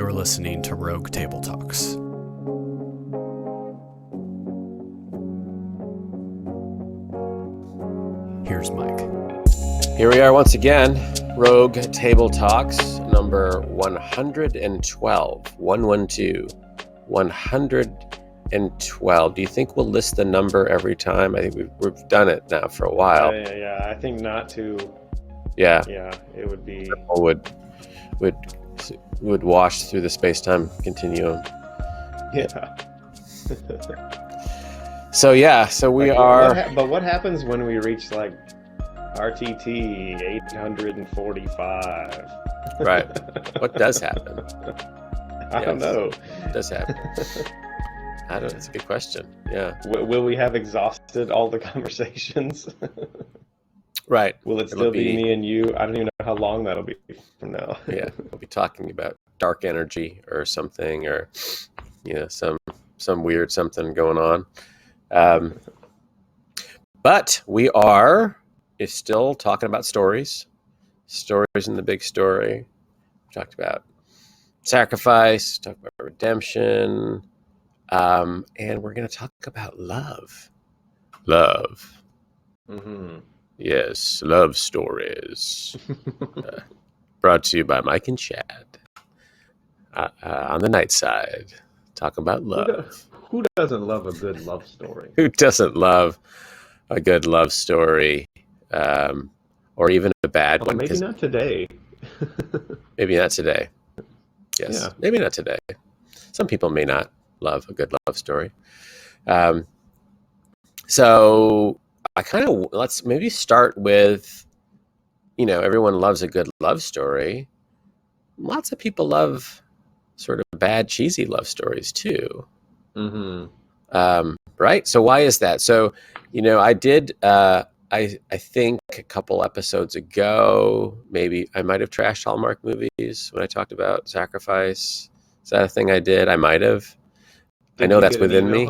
You're listening to Rogue Table Talks. Here's Mike. Here we are once again, Rogue Table Talks, number 112. 112. Do you think we'll list the number every time? I think we've done it now for a while. Yeah. I think not to. Yeah. Yeah, it would be. Would wash through the space-time continuum. Yeah. So we are. But what happens when we reach like RTT 845? Right. What does happen? I don't know. What does happen? I don't know. It's a good question. Yeah. Will we have exhausted all the conversations? Right. Will it still be me and you? I don't even know how long that'll be from now. Yeah. We'll be talking about dark energy or something, or some weird something going on. But we are still talking about stories in the big story. We talked about sacrifice, talked about redemption, and we're going to talk about love. Mm-hmm. Yes, love stories. Brought to you by Mike and Chad. On the night side, talking about love. Who doesn't love a good love story? Who doesn't love a good love story, or even a bad one? Maybe not today. Maybe not today. Yes, Yeah. Maybe not today. Some people may not love a good love story. So let's maybe start with, everyone loves a good love story. Lots of people love sort of bad, cheesy love stories too. Mm-hmm. Right? So why is that? So, I did, I think a couple episodes ago, maybe I might have trashed Hallmark Movies when I talked about sacrifice. Is that a thing I did? I might have. I know that's within me.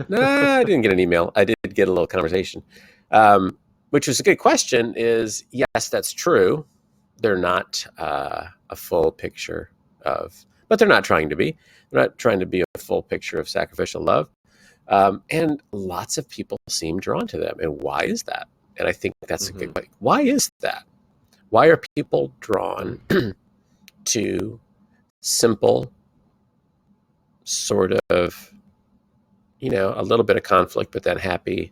No, I didn't get an email. I did get a little conversation, which was a good question. Is yes, that's true. They're not a full picture but they're not trying to be. They're not trying to be a full picture of sacrificial love. And lots of people seem drawn to them. And why is that? And I think that's a good question. Why is that? Why are people drawn to simple, sort of, a little bit of conflict, but then happily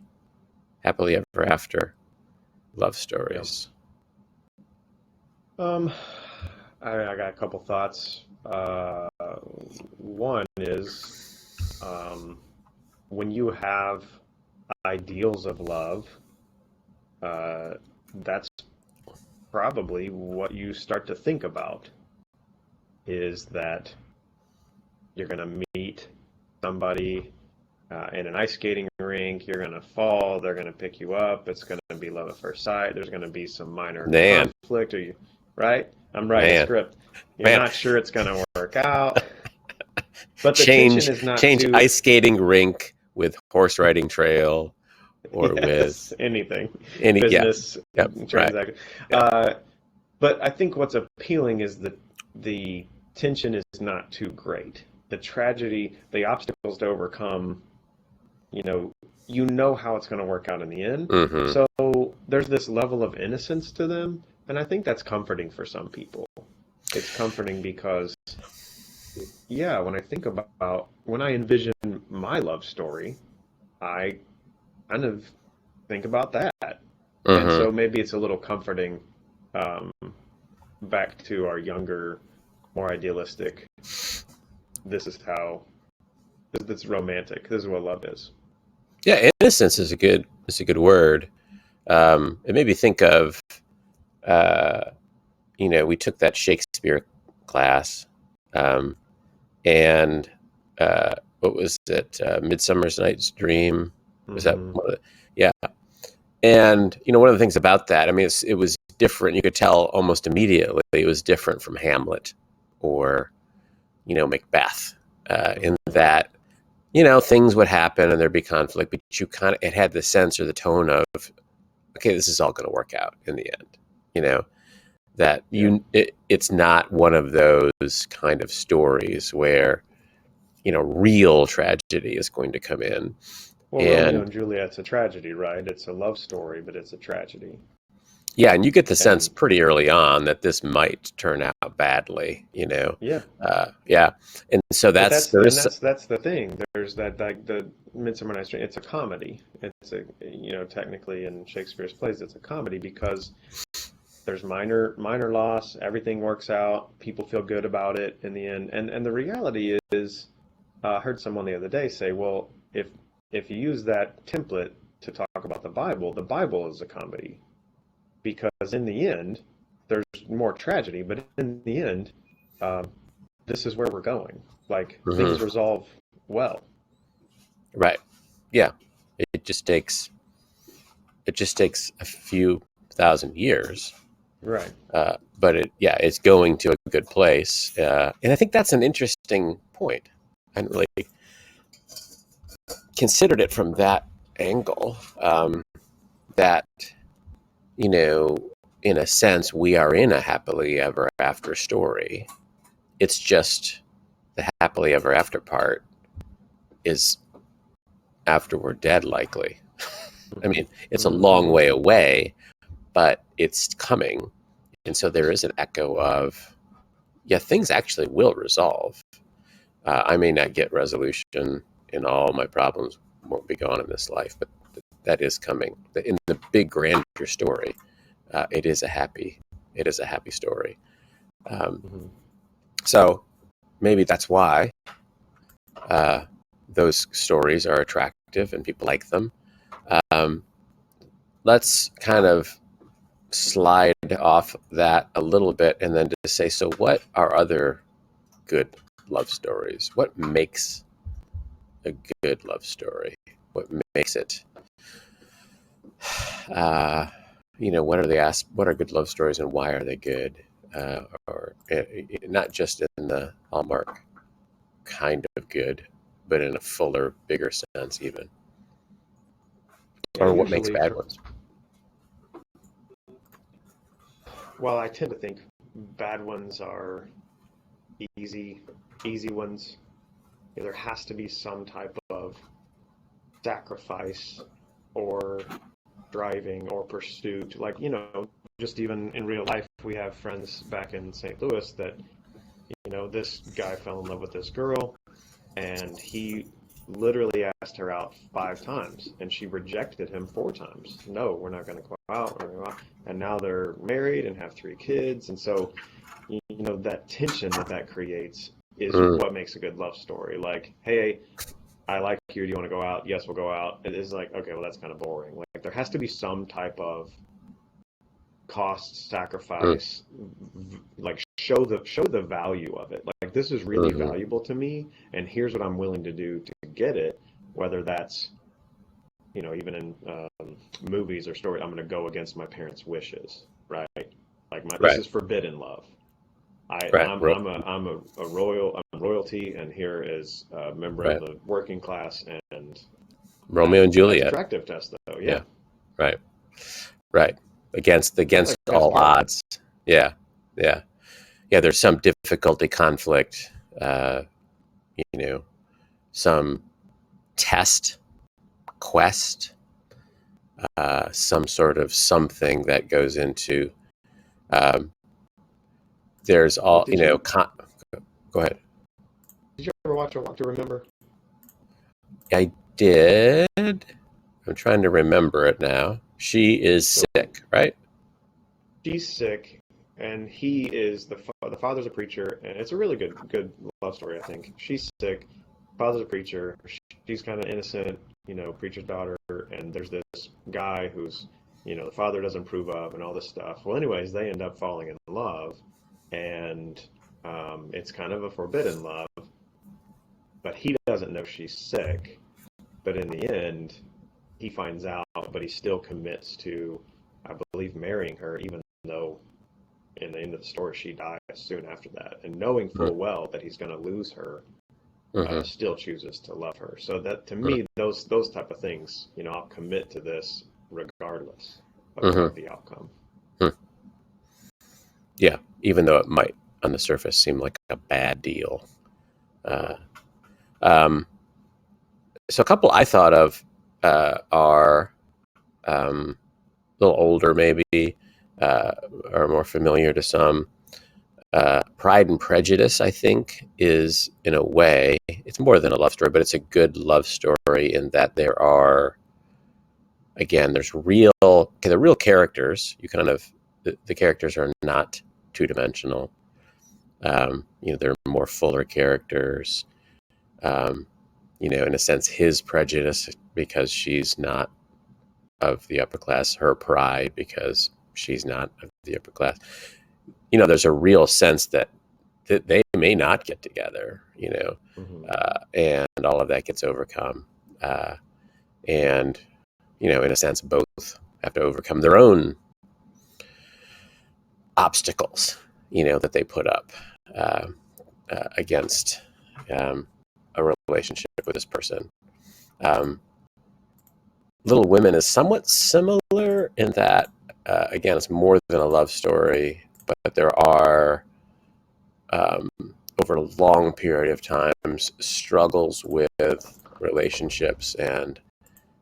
ever after love stories? I got a couple thoughts. One is when you have ideals of love, that's probably what you start to think about, is that you're going to meet somebody in an ice skating rink, you're going to fall, they're going to pick you up, it's going to be love at first sight, there's going to be some minor conflict, right? I'm writing a script. You're not sure it's going to work out. But the tension is not change ice skating rink with horse riding trail, or with anything. Business transaction. Right. But I think what's appealing is that the tension is not too great. The tragedy, the obstacles to overcome, you know how it's going to work out in the end. Mm-hmm. So there's this level of innocence to them, and I think that's comforting for some people. It's comforting because, when I envision my love story, I kind of think about that. Mm-hmm. And so maybe it's a little comforting back to our younger, more idealistic, this is romantic, this is what love is. Yeah, innocence is a good word. It made me think of, we took that Shakespeare class, and what was it? Midsummer's Night's Dream. Was that one of the? Yeah. And one of the things about that, it was different. You could tell almost immediately it was different from Hamlet or Macbeth, in that things would happen and there'd be conflict, but it had the sense or the tone of, okay, this is all going to work out in the end. that it's not one of those kind of stories where, real tragedy is going to come in. Well, Romeo And and Juliet's a tragedy, right? It's a love story, but it's a tragedy. yeah, and you get the sense And pretty early on that this might turn out badly, yeah, yeah. And so but there is, that's the thing. There's that, like, the Midsummer Night's Dream. It's a comedy. It's a, technically in Shakespeare's plays, it's a comedy because there's minor loss. Everything works out. People feel good about it in the end. And the reality is, I heard someone the other day say, well, if you use that template to talk about the Bible is a comedy, because in the end, there's more tragedy, but in the end, um, this is where we're going. Like, things Mhm, resolve well. right. Yeah. It just takes a few thousand years, Right. but it's going to a good place. And I think that's an interesting point. I hadn't really considered it from that angle. That, you know, in a sense, we are in a happily ever after story. It's just the happily ever after part is after we're dead, likely. I mean, it's a long Mm-hmm. way away, but it's coming. And so there is an echo of, yeah, things actually will resolve. I may not get resolution in all my problems won't be gone in this life, but that is coming. In the big grander story, it is a happy story. Um, Mm-hmm. so maybe that's why uh, those stories are attractive and people like them. Um, let's kind of slide off that a little bit and then to say, so what are other good love stories? What makes a good love story? What makes it? Uh, what are good love stories and why are they good? Or not just in the Hallmark kind of good, but in a fuller, bigger sense, even. Yeah, Or what makes usually bad for, ones? well, I tend to think bad ones are easy, easy ones. There has to be some type of sacrifice or driving or pursuit. Like, just even in real life, we have friends back in St. Louis that, this guy fell in love with this girl, and he literally asked her out 5 times, and she rejected him 4 times. No, we're not going to go out. We're gonna go out. And now they're married and have 3 kids. And so, that tension that creates is Mm, what makes a good love story. Like, hey, I like you. Do you want to go out? Yes, we'll go out. It is like, okay, well, that's kind of boring. Like, there has to be some type of cost, mm, sacrifice, like, show the value of it. Like, this is really mhm. valuable to me, and here's what I'm willing to do to get it. Whether that's, even in movies or story, I'm going to go against my parents' wishes, right? Like, this Right, is forbidden love. right, I'm royalty, and here is a member of right. the working class, and Romeo and that's Juliet. attractive to us, though. Yeah, Yeah, right, right. Against against all all. odds. Yeah, yeah, yeah. There's some difficulty, conflict. Uh, you know, some test, quest, some sort of something that goes into. Um, there's Well, all go ahead. did you ever watch A Walk to Remember? I did. I'm trying to remember it now. She is So sick, right? she's sick, and he is the father's a preacher, and it's a really good love story. I think she's sick, father's a preacher. She's kind of innocent, preacher's daughter, and there's this guy who's, the father doesn't approve of, and all this stuff. Well, anyways, they end up falling in love, and it's kind of a forbidden love, but he doesn't know she's sick. But in the end, he finds out, but he still commits to, I believe, marrying her, even though in the end of the story she dies soon after that. And knowing full well that he's going to lose her, Mm-hmm. still chooses to love her. So that, to Mm-hmm. me, those type of things, I'll commit to this regardless of Mm-hmm. the outcome. Hmm. Yeah, even though it might on the surface seem like a bad deal. Uh, um, so a couple I thought of are a little older, maybe, are more familiar to some. Pride and Prejudice, I think, is in a way, it's more than a love story, but it's a good love story in that there are, again, they're real characters. You kind of, the characters are not two dimensional. They're more fuller characters. In a sense, his prejudice because she's not of the upper class, her pride because she's not of the upper class. There's a real sense that they may not get together, Mm-hmm. and all of that gets overcome. And, in a sense, both have to overcome their own obstacles, that they put up against a relationship with this person. Little Women is somewhat similar in that, again, it's more than a love story, but there are, over a long period of time, struggles with relationships and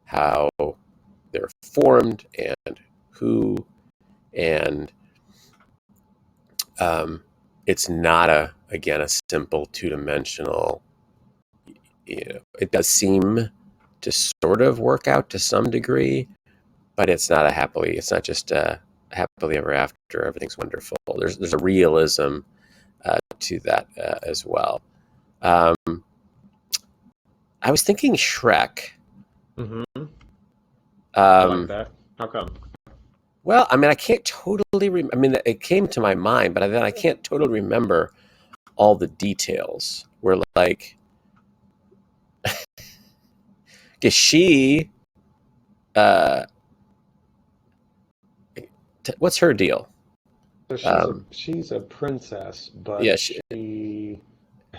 how they're formed and who, and it's not a simple two-dimensional. It does seem to sort of work out to some degree, but it's not it's not just a happily ever after, everything's wonderful. There's a realism to that as well. I was thinking Shrek. Mm-hmm. I like that. How come? Well, I mean, I can't totally. It came to my mind, but then I can't totally remember all the details. Where like, is she? What's her deal? So she's a princess, Yeah, but she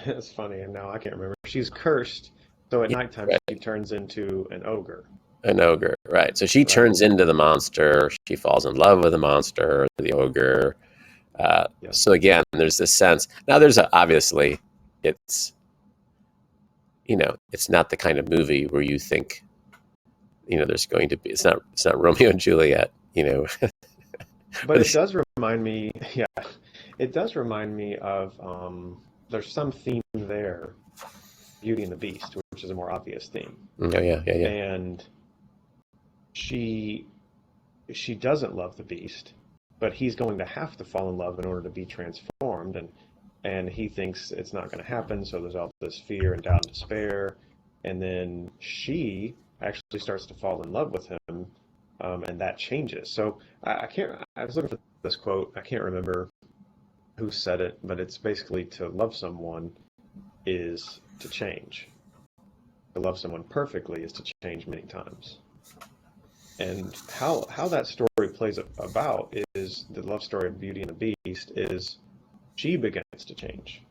it's funny, and now I can't remember. She's cursed, so at nighttime right, she turns into an ogre. an ogre, right? So she Right. turns into the monster. She falls in love with the monster, the ogre. Yes. So again, there's this sense. Now, obviously, it's it's not the kind of movie where you think there's going to be. It's not Romeo and Juliet. But it does remind me, yeah, it does remind me of there's some theme there, Beauty and the Beast, which is a more obvious theme. Oh yeah, yeah, yeah. And she doesn't love the Beast, but he's going to have to fall in love in order to be transformed, and he thinks it's not going to happen, so there's all this fear and doubt and despair, and then she actually starts to fall in love with him, and that changes. So I can't. I was looking for this quote. I can't remember who said it, but it's basically to love someone is to change. To love someone perfectly is to change many times. And how that story plays about is the love story of Beauty and the Beast is she begins to change.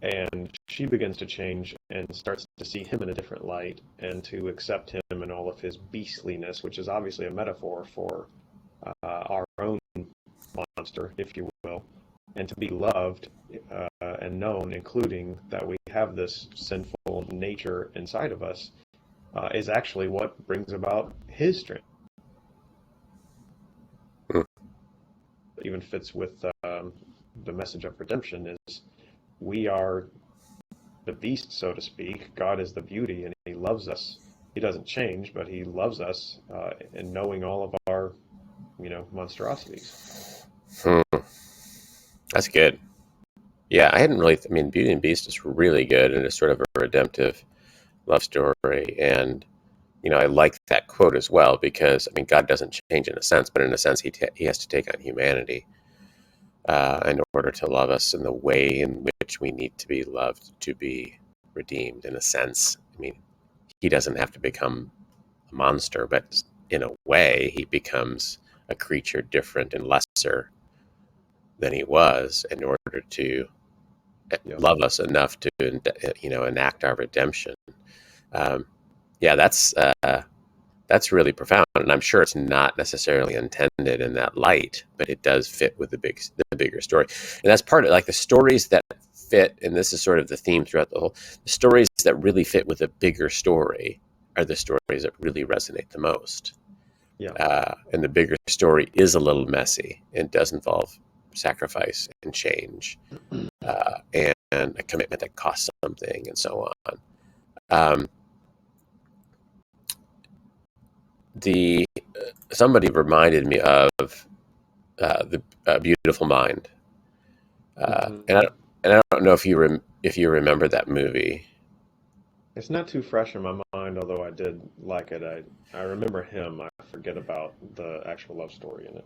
And she begins to change and starts to see him in a different light and to accept him in all of his beastliness, which is obviously a metaphor for our own monster, if you will, and to be loved and known, including that we have this sinful nature inside of us, is actually what brings about his strength. Mm. Even fits with the message of redemption is we are the beast, so to speak. God is the beauty, and he loves us. He doesn't change, but he loves us in knowing all of our, monstrosities. That's good. Yeah, I hadn't really. I mean, Beauty and Beast is really good, and it's sort of a redemptive love story. And I like that quote as well because God doesn't change in a sense, but in a sense, he has to take on humanity in order to love us in the way in which we need to be loved to be redeemed. In a sense, he doesn't have to become a monster, but in a way, he becomes a creature different and lesser than he was in order to love us enough to enact our redemption. Yeah, that's that's really profound, and I'm sure it's not necessarily intended in that light, but it does fit with the bigger story. And that's part of, like, the stories that fit, and this is sort of the theme throughout the stories that really fit with a bigger story are the stories that really resonate the most. Yeah. And the bigger story is a little messy and does involve sacrifice and change, and a commitment that costs something, and so on. Somebody reminded me of the Beautiful Mind, and I don't know if you remember that movie. It's not too fresh in my mind, although I did like it. I remember him. I forget about the actual love story in it.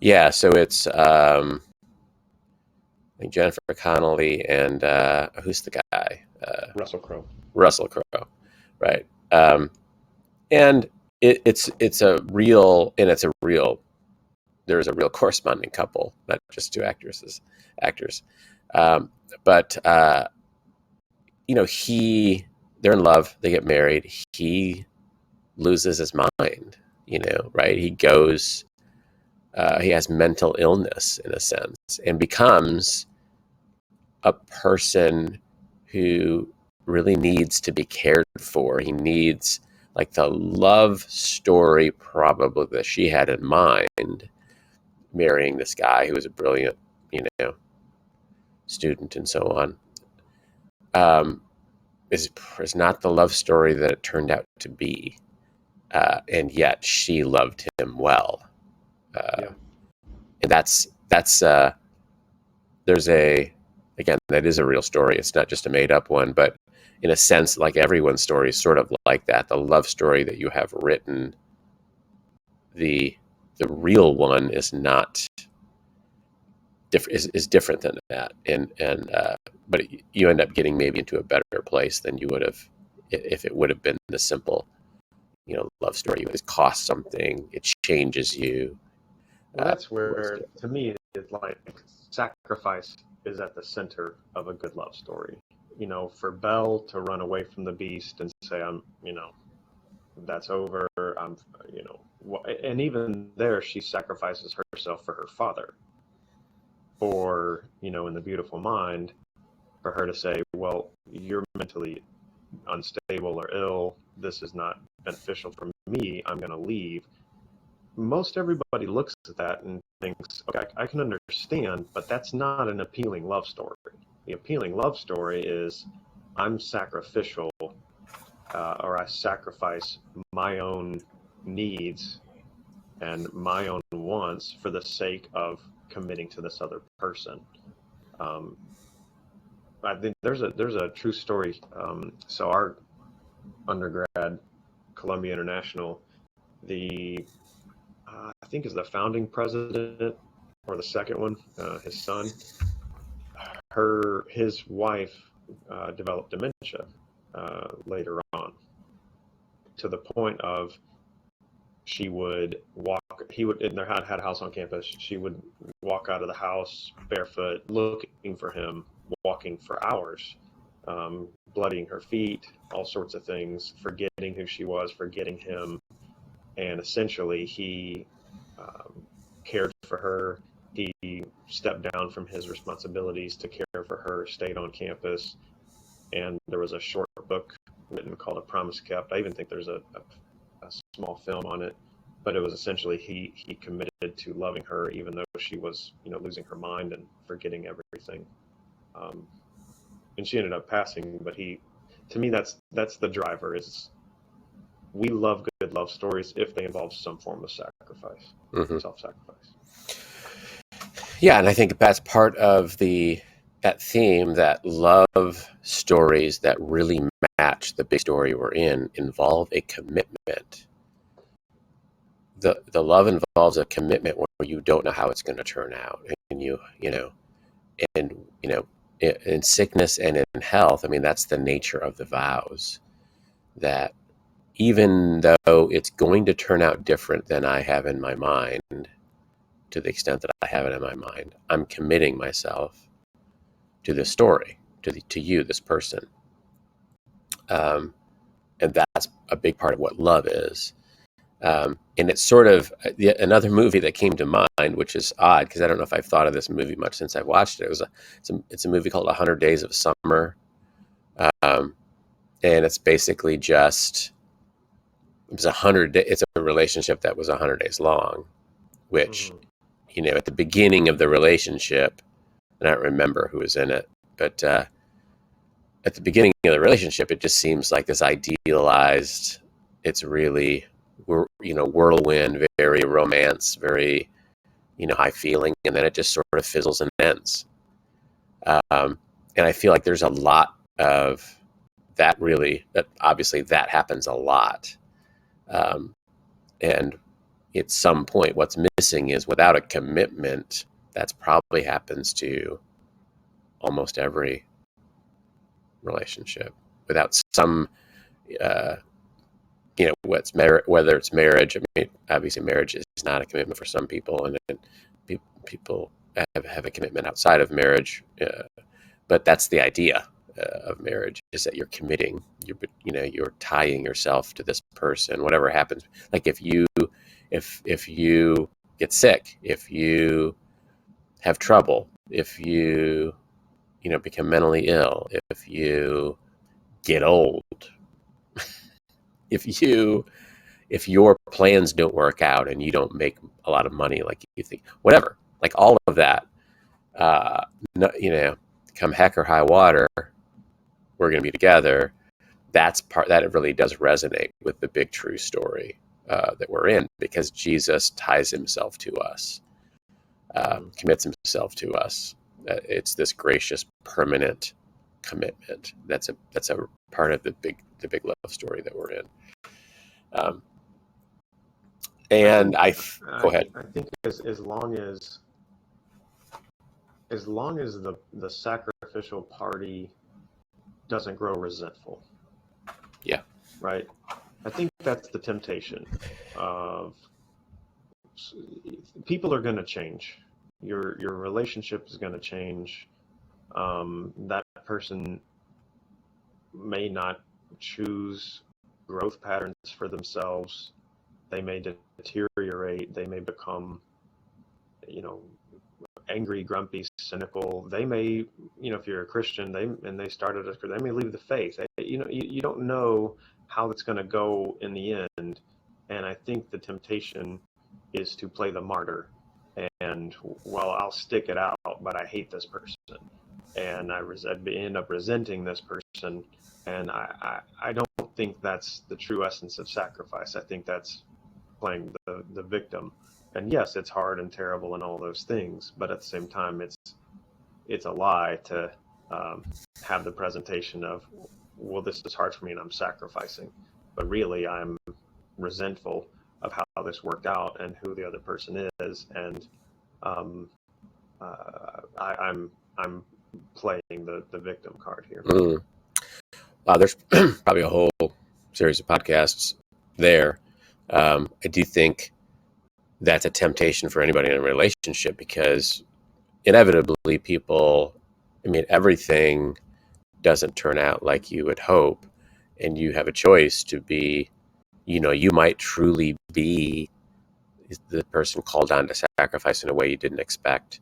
Yeah, so it's I think Jennifer Connelly and who's the guy? Russell Crowe. Russell Crowe, right? And it's a real, there's a real corresponding couple, not just two actors. But they're in love, they get married, he loses his mind, right? He has mental illness in a sense, and becomes a person who really needs to be cared for. He needs, like, the love story probably that she had in mind, marrying this guy who was a brilliant, student and so on, is not the love story that it turned out to be. And yet she loved him well. Yeah. And again, that is a real story. It's not just a made up one, but in a sense, like, everyone's story is sort of like that. The love story that you have written, the real one is not is different than that. But you end up getting maybe into a better place than you would have if it would have been the simple, love story. It costs something. It changes you. Well, that's where, to me, it's like sacrifice is at the center of a good love story. For Belle to run away from the beast and say, that's over. And even there, she sacrifices herself for her father. Or, in The Beautiful Mind, for her to say, well, you're mentally unstable or ill. This is not beneficial for me. I'm going to leave. Most everybody looks at that and thinks, okay, I can understand, but that's not an appealing love story. The appealing love story is, I'm sacrificial, or I sacrifice my own needs and my own wants for the sake of committing to this other person. I think there's a true story. So our undergrad, Columbia International, I think is the founding president or the second one, his son, his wife developed dementia later on, to the point of she would walk. They had a house on campus. She would walk out of the house barefoot, looking for him, walking for hours, bloodying her feet, all sorts of things, forgetting who she was, forgetting him, and essentially he cared for her. He stepped down from his responsibilities to care for her, stayed on campus, and there was a short book written called A Promise Kept. I even think there's a small film on it, but it was essentially he committed to loving her even though she was losing her mind and forgetting everything, and she ended up passing. But to me, that's the driver. Is we love good love stories if they involve some form of sacrifice, self-sacrifice. Yeah, and I think that's part of that theme, that love stories that really match the big story we're in involve a commitment. The love involves a commitment where you don't know how it's going to turn out, and in sickness and in health. I mean, that's the nature of the vows, that even though it's going to turn out different than I have in my mind, to the extent that I have it in my mind, I'm committing myself to this story, to you, this person. And that's a big part of what love is. And it's sort of another movie that came to mind, which is odd because I don't know if I've thought of this movie much since I've watched it. It's a movie called 100 Days of Summer. And it's basically just, it's a relationship that was 100 days long, which, at the beginning of the relationship, and I don't remember who was in it, but at the beginning of the relationship, it just seems like this idealized, it's really, whirlwind, very romance, very, high feeling, and then it just sort of fizzles and ends. And I feel like there's a lot of that obviously that happens a lot. And at some point, what's missing is without a commitment, that's probably happens to almost every relationship. Without some, whether it's marriage. I mean, obviously, marriage is not a commitment for some people, and then people have a commitment outside of marriage. But that's the idea of marriage, is that you're committing. You're tying yourself to this person. Whatever happens, like if you get sick, if you have trouble, if you become mentally ill, if you get old, if your plans don't work out and you don't make a lot of money like you think, whatever, like all of that, come heck or high water, we're going to be together. That it really does resonate with the big true story that we're in, because Jesus ties himself to us, commits himself to us. It's this gracious, permanent commitment. That's a part of the big love story that we're in. And go ahead. I think as long as the sacrificial party doesn't grow resentful. Yeah. Right. I think that's the temptation of people are going to change. Your relationship is going to change. That person may not choose growth patterns for themselves. They may deteriorate. They may become, angry, grumpy, cynical. They may, if you're a Christian, they started they may leave the faith. You don't know how it's going to go in the end. And I think the temptation is to play the martyr. And, well, I'll stick it out, but I hate this person. And I end up resenting this person. And I don't think that's the true essence of sacrifice. I think that's playing the victim. And yes, it's hard and terrible and all those things, but at the same time, it's a lie to have the presentation of, well, this is hard for me and I'm sacrificing. But really, I'm resentful of how this worked out and who the other person is, and I'm playing the victim card here. There's probably a whole series of podcasts there. I do think that's a temptation for anybody in a relationship, because inevitably everything doesn't turn out like you would hope, and you have a choice to be, you might truly be the person called on to sacrifice in a way you didn't expect,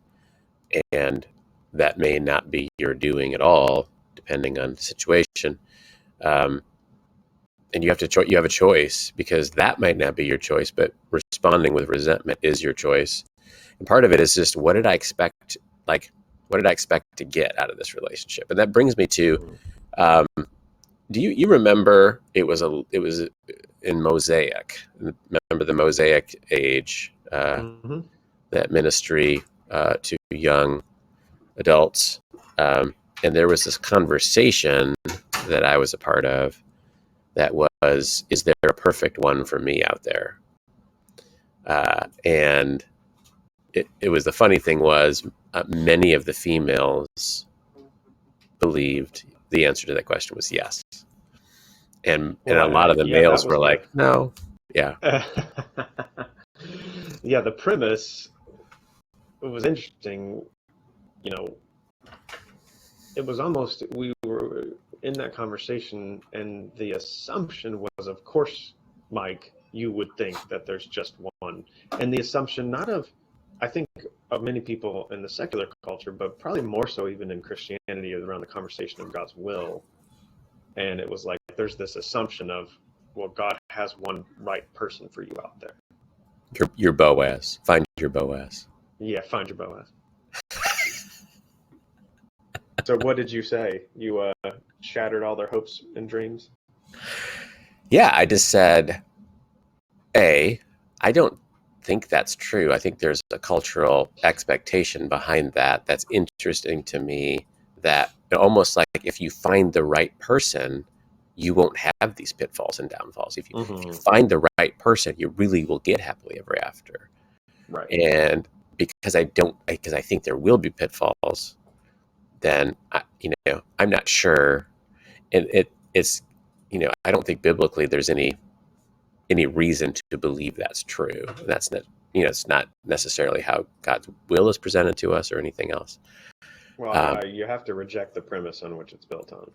and that may not be your doing at all, depending on the situation. And you have a choice, because that might not be your choice, but responding with resentment is your choice. And part of it is just, what did I expect? Like, what did I expect to get out of this relationship? And that brings me to, do you remember it was in Mosaic? Remember the Mosaic age, that ministry to young adults, and there was this conversation that I was a part of that was, is there a perfect one for me out there? And it was, the funny thing was, many of the females believed the answer to that question was yes. And a lot of the males were like, no. Yeah. Yeah, the premise was interesting. It was almost, we were in that conversation, and the assumption was, of course, Mike, you would think that there's just one. And the assumption, not of, I think, of many people in the secular culture, but probably more so even in Christianity, around the conversation of God's will. And it was like, there's this assumption of, well, God has one right person for you out there. Your Boaz. Find your Boaz. Yeah, find your Boaz. So what did you say? You shattered all their hopes and dreams? Yeah, I just said, I don't think that's true. I think there's a cultural expectation behind that that's interesting to me, that almost like if you find the right person, you won't have these pitfalls and downfalls. If you find the right person, you really will get happily ever after. Right. And because I think there will be pitfalls, then I'm not sure. And it's I don't think biblically there's any reason to believe that's true. That's not, it's not necessarily how God's will is presented to us or anything else. Well, you have to reject the premise on which it's built on.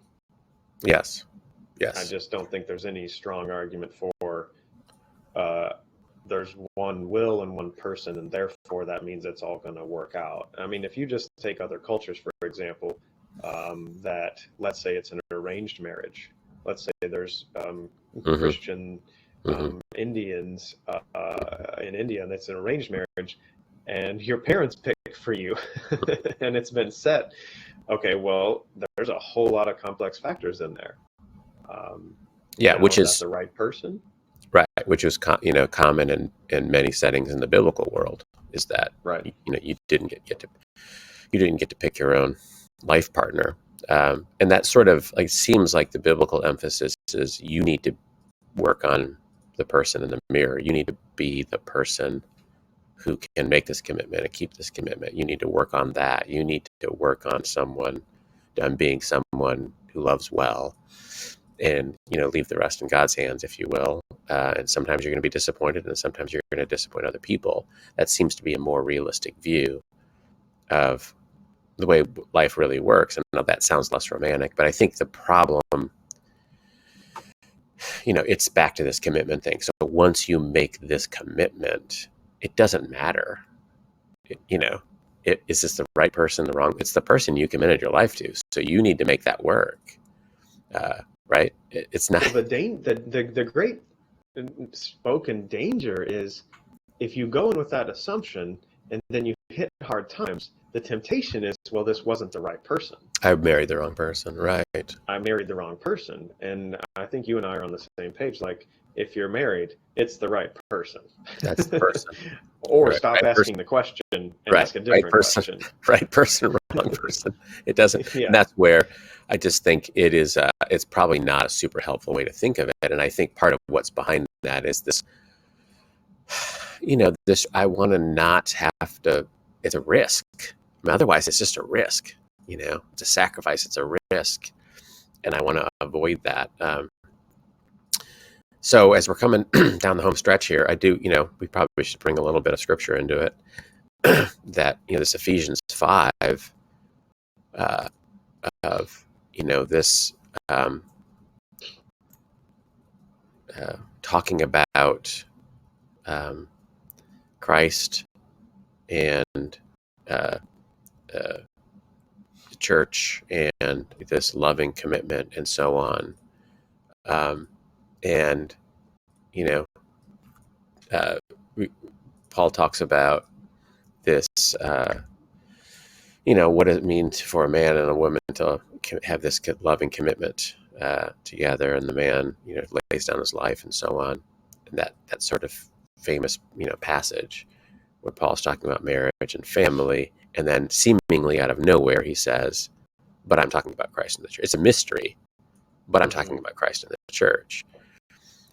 Yes. I just don't think there's any strong argument for there's one will and one person, and therefore that means it's all going to work out. I mean, if you just take other cultures, for example, that let's say it's an arranged marriage. Let's say there's Christian Indians in India, and it's an arranged marriage, and your parents pick for you, and it's been set. Okay, well, there's a whole lot of complex factors in there. Which is the right person. Right, which is common in many settings in the biblical world, is that you didn't get to pick your own life partner, and that sort of like seems like the biblical emphasis is you need to work on the person in the mirror. You need to be the person who can make this commitment and keep this commitment. You need to work on that. You need to work on being someone who loves well. And leave the rest in God's hands, if you will. And sometimes you're going to be disappointed, and sometimes you're going to disappoint other people. That seems to be a more realistic view of the way life really works. And that sounds less romantic, but I think the problem, it's back to this commitment thing. So once you make this commitment, it doesn't matter. Is this the right person, the wrong? It's the person you committed your life to. So you need to make that work. Right? It's not. Well, the great spoken danger is if you go in with that assumption and then you hit hard times, the temptation is, well, this wasn't the right person. I married the wrong person, right? I married the wrong person. And I think you and I are on the same page. Like, if you're married, it's the right person. That's the person. Or stop asking the question and ask a different question. Right person, wrong person. It doesn't. And that's where I just think it is. It's probably not a super helpful way to think of it. And I think part of what's behind that is this. This. I want to not have to. It's a risk. I mean, otherwise, it's just a risk. It's a sacrifice. It's a risk, and I want to avoid that. So as we're coming down the home stretch here, I do, we probably should bring a little bit of scripture into it. That, this Ephesians 5 of, this talking about Christ and the church and this loving commitment and so on. And, Paul talks about this, what it means for a man and a woman to have this loving commitment together, and the man, lays down his life and so on. And that sort of famous, passage where Paul's talking about marriage and family, and then seemingly out of nowhere he says, but I'm talking about Christ in the church. It's a mystery, but I'm talking about Christ in the church.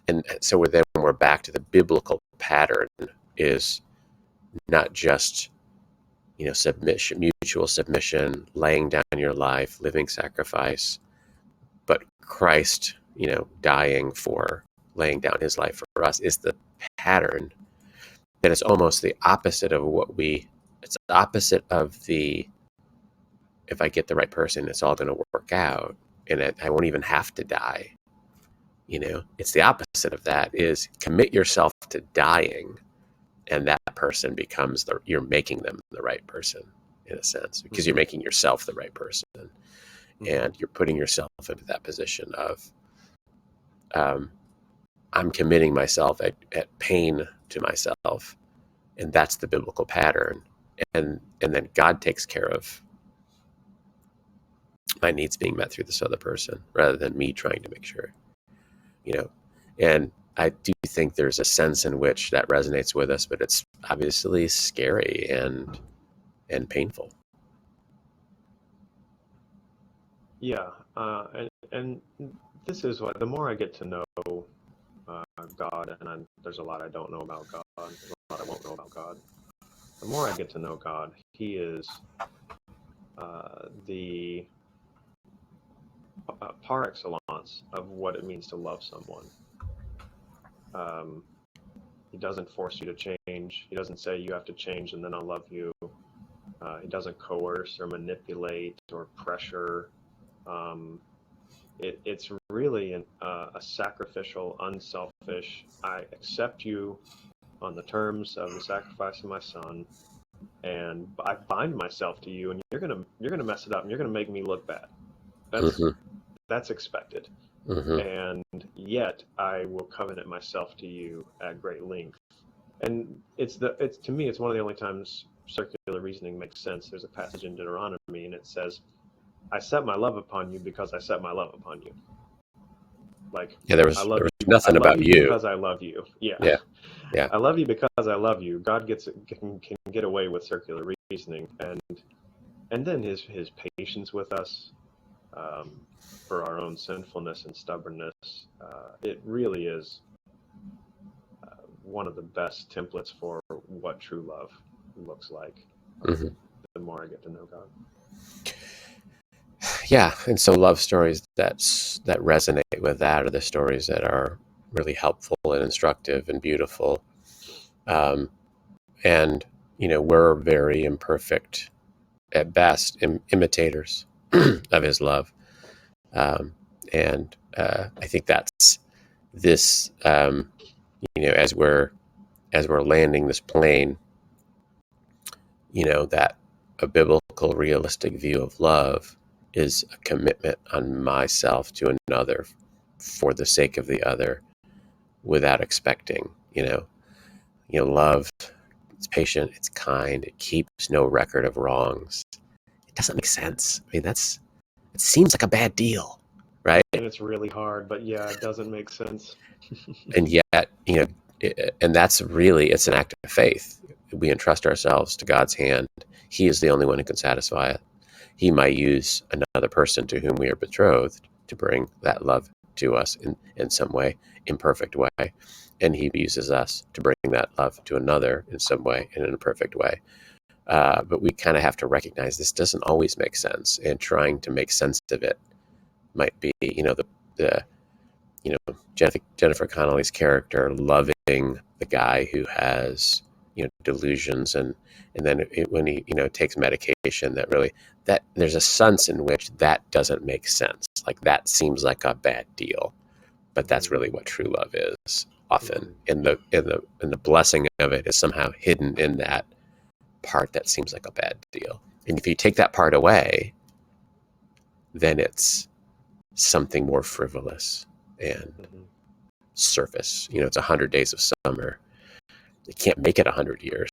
And so we're back to the biblical pattern is not just, submission, mutual submission, laying down your life, living sacrifice, but Christ, dying for laying down his life for us is the pattern. That is almost the opposite of it's the opposite of if I get the right person, it's all going to work out. and I won't even have to die. It's the opposite of that, is commit yourself to dying, and that person becomes you're making them the right person, in a sense, because you're making yourself the right person, and you're putting yourself into that position of, I'm committing myself at pain to myself, and that's the biblical pattern, and then God takes care of my needs being met through this other person, rather than me trying to make sure, and I do think there's a sense in which that resonates with us, but it's obviously scary and painful. Yeah, and this is what, the more I get to know God, and there's a lot I don't know about God, there's a lot I won't know about God. The more I get to know God, He is the par excellence of what it means to love someone. He doesn't force you to change. He doesn't say you have to change and then I'll love you. He doesn't coerce or manipulate or pressure. It's really a sacrificial, unselfish, I accept you on the terms of the sacrifice of my son, and I bind myself to you, and you're gonna mess it up, and you're gonna make me look bad. That's expected. And yet I will covenant myself to you at great length. And it's to me, it's one of the only times circular reasoning makes sense. There's a passage in Deuteronomy, and it says, I set my love upon you because I set my love upon you. Like, there was nothing about you because I love you. Yeah. I love you because I love you. God can get away with circular reasoning, and then his patience with us, for our own sinfulness and stubbornness. It really is one of the best templates for what true love looks like. The more I get to know God. Yeah, and so love stories that resonate with that are the stories that are really helpful and instructive and beautiful. And we're very imperfect at best, imitators of his love. And I think that's this, as we're landing this plane, that a biblical, realistic view of love is a commitment on myself to another for the sake of the other, without expecting. Love, it's patient, it's kind, it keeps no record of wrongs. It doesn't make sense. I mean, it seems like a bad deal, right? And it's really hard, but yeah, it doesn't make sense. And yet, and that's really, it's an act of faith. We entrust ourselves to God's hand. He is the only one who can satisfy it. He might use another person to whom we are betrothed to bring that love to us in some way, imperfect way. And he uses us to bring that love to another in some way, in an imperfect way. But we kind of have to recognize this doesn't always make sense, and trying to make sense of it might be, Jennifer Connelly's character loving the guy who has, delusions, and then when he, takes medication, that there's a sense in which that doesn't make sense. Like, that seems like a bad deal, but that's really what true love is often. And the blessing of it is somehow hidden in that part that seems like a bad deal. And if you take that part away, then it's something more frivolous and surface. It's 100 days of summer. It can't make it 100 years.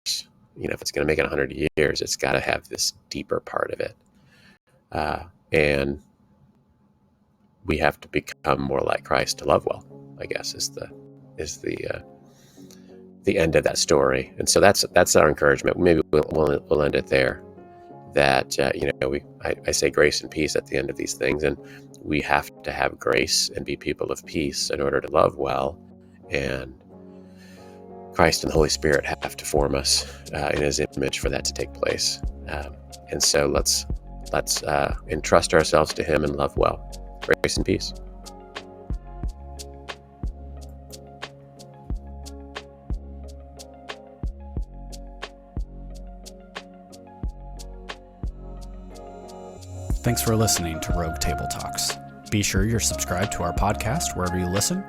If it's going to make it 100 years, it's got to have this deeper part of it. And we have to become more like Christ to love well, I guess, is the end of that story. And so that's our encouragement. Maybe we'll end it there. That I say grace and peace at the end of these things, and we have to have grace and be people of peace in order to love well, and Christ and the Holy Spirit have to form us in His image for that to take place. And so let's entrust ourselves to Him and love well. Grace and peace. Thanks for listening to Rogue Table Talks. Be sure you're subscribed to our podcast wherever you listen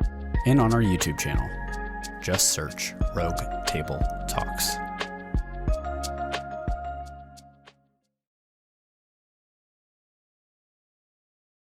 and on our YouTube channel. Just search Rogue Table Talks.